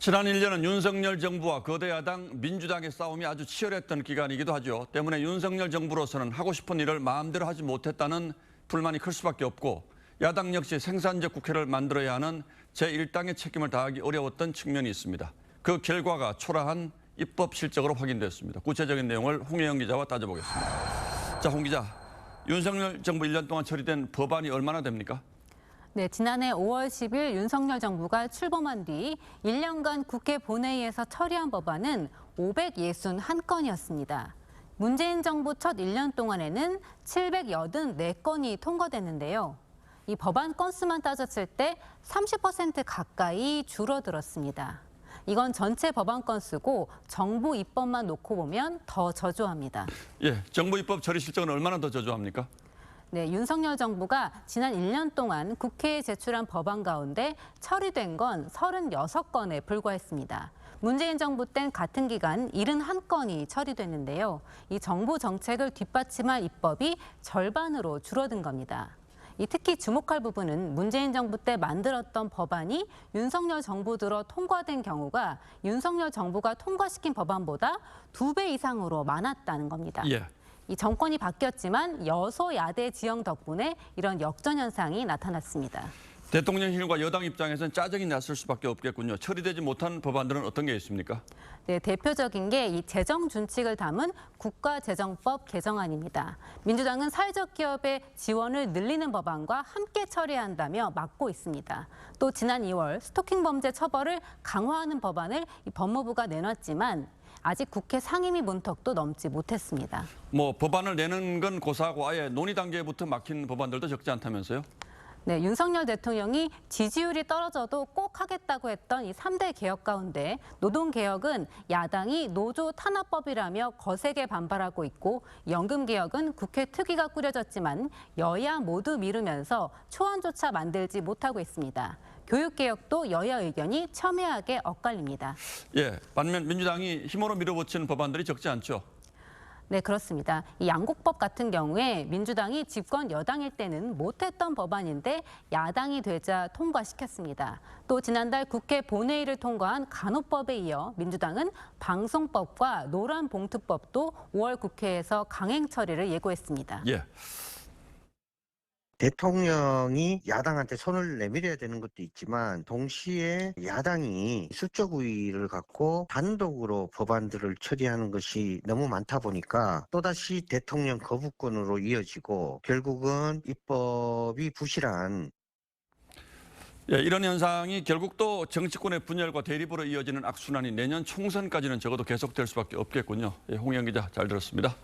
지난 1년은 윤석열 정부와 거대 야당 민주당의 싸움이 아주 치열했던 기간이기도 하죠. 때문에 윤석열 정부로서는 하고 싶은 일을 마음대로 하지 못했다는 불만이 클 수밖에 없고, 야당 역시 생산적 국회를 만들어야 하는 제1당의 책임을 다하기 어려웠던 측면이 있습니다. 그 결과가 초라한 입법 실적으로 확인됐습니다. 구체적인 내용을 홍혜영 기자와 따져보겠습니다. 자, 홍 기자, 윤석열 정부 1년 동안 처리된 법안이 얼마나 됩니까? 네, 지난해 5월 10일 윤석열 정부가 출범한 뒤 1년간 국회 본회의에서 처리한 법안은 561건이었습니다. 문재인 정부 첫 1년 동안에는 784건이 통과됐는데요. 이 법안 건수만 따졌을 때 30% 가까이 줄어들었습니다. 이건 전체 법안 건수고 정부 입법만 놓고 보면 더 저조합니다. 예, 정부 입법 처리 실적은 얼마나 더 저조합니까? 네, 윤석열 정부가 지난 1년 동안 국회에 제출한 법안 가운데 처리된 건 36건에 불과했습니다. 문재인 정부 땐 같은 기간 71건이 처리됐는데요. 이 정부 정책을 뒷받침할 입법이 절반으로 줄어든 겁니다. 특히 주목할 부분은 문재인 정부 때 만들었던 법안이 윤석열 정부 들어 통과된 경우가 윤석열 정부가 통과시킨 법안보다 2배 이상으로 많았다는 겁니다. 예. 이 정권이 바뀌었지만 여소야대 지형 덕분에 이런 역전 현상이 나타났습니다. 대통령실과 여당 입장에서는 짜증이 났을 수밖에 없겠군요. 처리되지 못한 법안들은 어떤 게 있습니까? 네, 대표적인 게 이 재정 준칙을 담은 국가재정법 개정안입니다. 민주당은 사회적 기업의 지원을 늘리는 법안과 함께 처리한다며 막고 있습니다. 또 지난 2월 스토킹 범죄 처벌을 강화하는 법안을 법무부가 내놨지만 아직 국회 상임위 문턱도 넘지 못했습니다. 법안을 내는 건 고사하고 아예 논의 단계부터 막힌 법안들도 적지 않다면서요? 네, 윤석열 대통령이 지지율이 떨어져도 꼭 하겠다고 했던 이 3대 개혁 가운데 노동개혁은 야당이 노조 탄압법이라며 거세게 반발하고 있고, 연금개혁은 국회 특위가 꾸려졌지만 여야 모두 미루면서 초안조차 만들지 못하고 있습니다. 교육개혁도 여야 의견이 첨예하게 엇갈립니다. 예, 반면 민주당이 힘으로 밀어붙이는 법안들이 적지 않죠? 네, 그렇습니다. 이 양곡법 같은 경우에 민주당이 집권 여당일 때는 못했던 법안인데 야당이 되자 통과시켰습니다. 또 지난달 국회 본회의를 통과한 간호법에 이어 민주당은 방송법과 노란봉투법도 5월 국회에서 강행 처리를 예고했습니다. 예. 대통령이 야당한테 손을 내밀어야 되는 것도 있지만, 동시에 야당이 수적 우위를 갖고 단독으로 법안들을 처리하는 것이 너무 많다 보니까 또다시 대통령 거부권으로 이어지고 결국은 입법이 부실한. 예, 이런 현상이 결국 또 정치권의 분열과 대립으로 이어지는 악순환이 내년 총선까지는 적어도 계속될 수밖에 없겠군요. 예, 홍영 기자 잘 들었습니다.